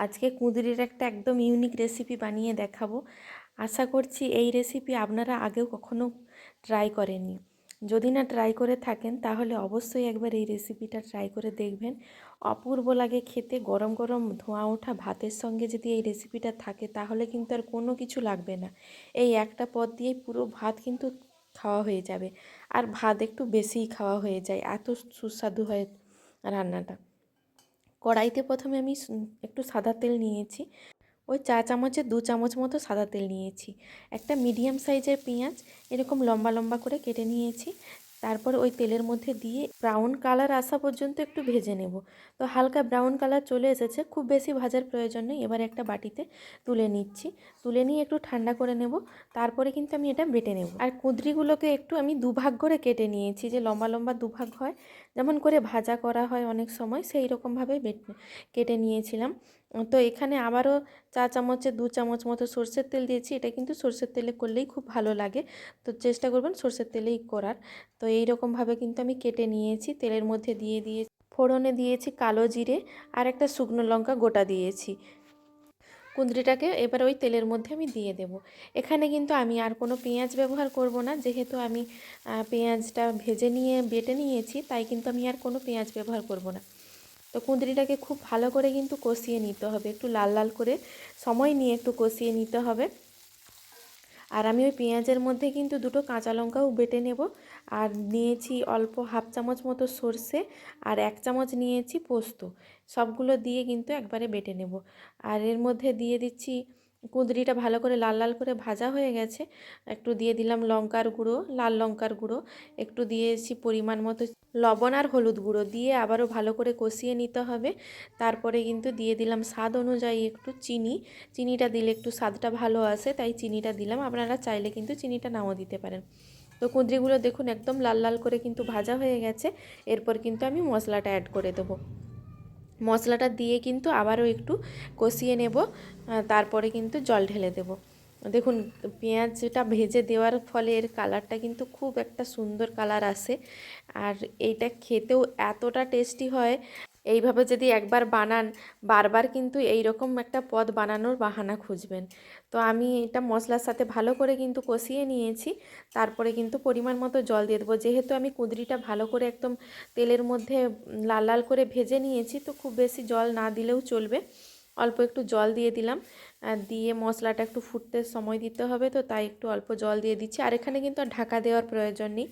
আজকে কুঁদরির একটা একদম ইউনিক রেসিপি বানিয়ে দেখাবো। আশা করছি এই রেসিপি আপনারা আগেও কখনো ট্রাই করেননি। যদি না ট্রাই করে থাকেন তাহলে অবশ্যই একবার এই রেসিপিটা ট্রাই করে দেখবেন। অপূর্ব লাগে খেতে। গরম গরম ধোঁয়া ওঠা ভাতের সঙ্গে যদি এই রেসিপিটা থাকে তাহলে কিন্তু আর কোনো কিছু লাগবে না। এই একটা পদ দিয়েই পুরো ভাত কিন্তু খাওয়া হয়ে যাবে। আর ভাত একটু বেশিই খাওয়া হয়ে যায়, এত সুস্বাদু হয় রান্নাটা। কড়াইতে প্রথমে আমি একটু সাদা তেল নিয়েছি। ওই চা চামচের 2 চামচ মতো সাদা তেল নিয়েছি। একটা মিডিয়াম সাইজের পেঁয়াজ এরকম লম্বা লম্বা করে কেটে নিয়েছি। তারপর ওই তেলের মধ্যে দিয়ে ব্রাউন কালার আসা পর্যন্ত একটু ভেজে নেব। তো হালকা ব্রাউন কালার চলে এসেছে, খুব বেশি ভাজার প্রয়োজন নেই। এবার একটা বাটিতে তুলে নিচ্ছি। তুলে নিয়ে একটু ঠান্ডা করে নেব। তারপরে কিন্তু আমি এটা বেটে নেব। আর কুঁদরিগুলোকে একটু আমি দুভাগ করে কেটে নিয়েছি, যে লম্বা লম্বা দুভাগ হয়, যেমন করে ভাজা করা হয় অনেক সময়, সেই রকমভাবে কেটে নিয়েছিলাম। তো এখানে আবারও চা চামচে 2 চামচ মতো সরষের তেল দিয়েছি। এটা কিন্তু সরষের তেলে করলেই খুব ভালো লাগে, তো চেষ্টা করবেন সরষের তেলেই করার। তো এই রকমভাবে কিন্তু আমি কেটে নিয়েছি। তেলের মধ্যে দিয়ে ফোড়নে দিয়েছি কালো জিরে আর একটা শুকনো লঙ্কা গোটা দিয়েছি। কুঁদরিটাকে এবার ওই তেলের মধ্যে আমি দিয়ে দেব। এখানে কিন্তু আমি আর কোনো পেঁয়াজ ব্যবহার করব না, যেহেতু আমি পেঁয়াজটা ভেজে নিয়ে বেটে নিয়েছি, তাই কিন্তু আমি আর কোনো পেঁয়াজ ব্যবহার করব না। তো কুঁদরিটাকে খুব ভালো করে কিন্তু কষিয়ে নিতে হবে, একটু লাল লাল করে সময় নিয়ে একটু কষিয়ে নিতে হবে। আর আমি ওই পেঁয়াজের মধ্যে কিন্তু 2টো কাঁচা লঙ্কাও বেটে নেব। আর নিয়েছি অল্প হাফ চামচ মতো সর্ষে, আর 1 চামচ নিয়েছি পোস্ত। সবগুলো দিয়ে কিন্তু একবারে বেটে নেব। আর এর মধ্যে দিয়ে দিচ্ছি, কুঁদরিটা ভালো করে লাল লাল করে ভাজা হয়ে গেছে, একটু দিয়ে দিলাম লঙ্কার গুঁড়ো, লাল লঙ্কার গুঁড়ো, একটু দিয়েছি পরিমাণ মতো লবণ আর হলুদ গুঁড়ো, দিয়ে আবারও ভালো করে কষিয়ে নিতে হবে। তারপরে কিন্তু দিয়ে দিলাম স্বাদ অনুযায়ী একটু চিনি। চিনিটা দিলে একটু স্বাদটা ভালো আসে, তাই চিনিটা দিলাম। আপনারা চাইলে কিন্তু চিনিটা নাও দিতে পারেন। তো কুঁদরিগুলো দেখুন একদম লাল লাল করে কিন্তু ভাজা হয়ে গেছে। এরপর কিন্তু আমি মশলাটা অ্যাড করে দেবো। মশলাটা দিয়ে কিন্তু আবারও একটু কষিয়ে নেব। তারপরে কিন্তু জল ঢেলে দেব। দেখুন পেঁয়াজটা ভেজে দেওয়ার ফলে এর কালারটা কিন্তু খুব একটা সুন্দর কালার আসে। আর এইটা খেতেও এতটা টেস্টি হয়। এইভাবে যদি একবার বানান, বারবার কিন্তু এই রকম একটা পদ বানানোর বাহানা খুঁজবেন। তো আমি এটা মশলার সাথে ভালো করে কিন্তু কষিয়ে নিয়েছি। তারপরে কিন্তু পরিমাণ মতো জল দিয়ে দেবো। যেহেতু আমি কুঁদরিটা ভালো করে একদম তেলের মধ্যে লাল লাল করে ভেজে নিয়েছি, তো খুব বেশি জল না দিলেও চলবে। অল্প একটু জল দিয়ে দিলাম। দিয়ে মশলাটা একটু ফুটতে সময় দিতে হবে, তো তাই একটু অল্প জল দিয়ে দিচ্ছি। আর এখানে কিন্তু আর ঢাকা দেওয়ার প্রয়োজন নেই।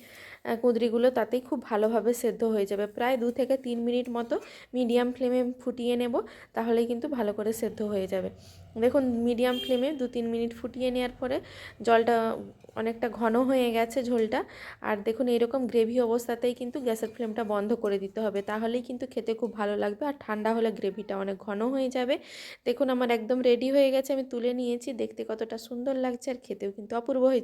কুঁদরিগুলো তাতেই খুব ভালোভাবে সেদ্ধ হয়ে যাবে। প্রায় 2 থেকে 3 মিনিট মতো মিডিয়াম ফ্লেমে ফুটিয়ে নেব, তাহলেই কিন্তু ভালো করে সেদ্ধ হয়ে যাবে। দেখুন মিডিয়াম ফ্লেমে 2-3 মিনিট ফুটিয়ে নেওয়ার পরে জলটা অনেকটা ঘন হয়ে গেছে, ঝোলটা। আর দেখুন এরকম গ্রেভি অবস্থাতেই কিন্তু গ্যাসের ফ্লেমটা বন্ধ করে দিতে হবে, তাহলেই কিন্তু খেতে খুব ভালো লাগবে। আর ঠান্ডা হলে গ্রেভিটা অনেক ঘন হয়ে যাবে। দেখুন আমার একদম রেডি হয়ে গেছে, আমি তুলে নিয়েছি। দেখতে কতটা সুন্দর লাগছে, আর খেতেও কিন্তু অপূর্ব হয়েছে।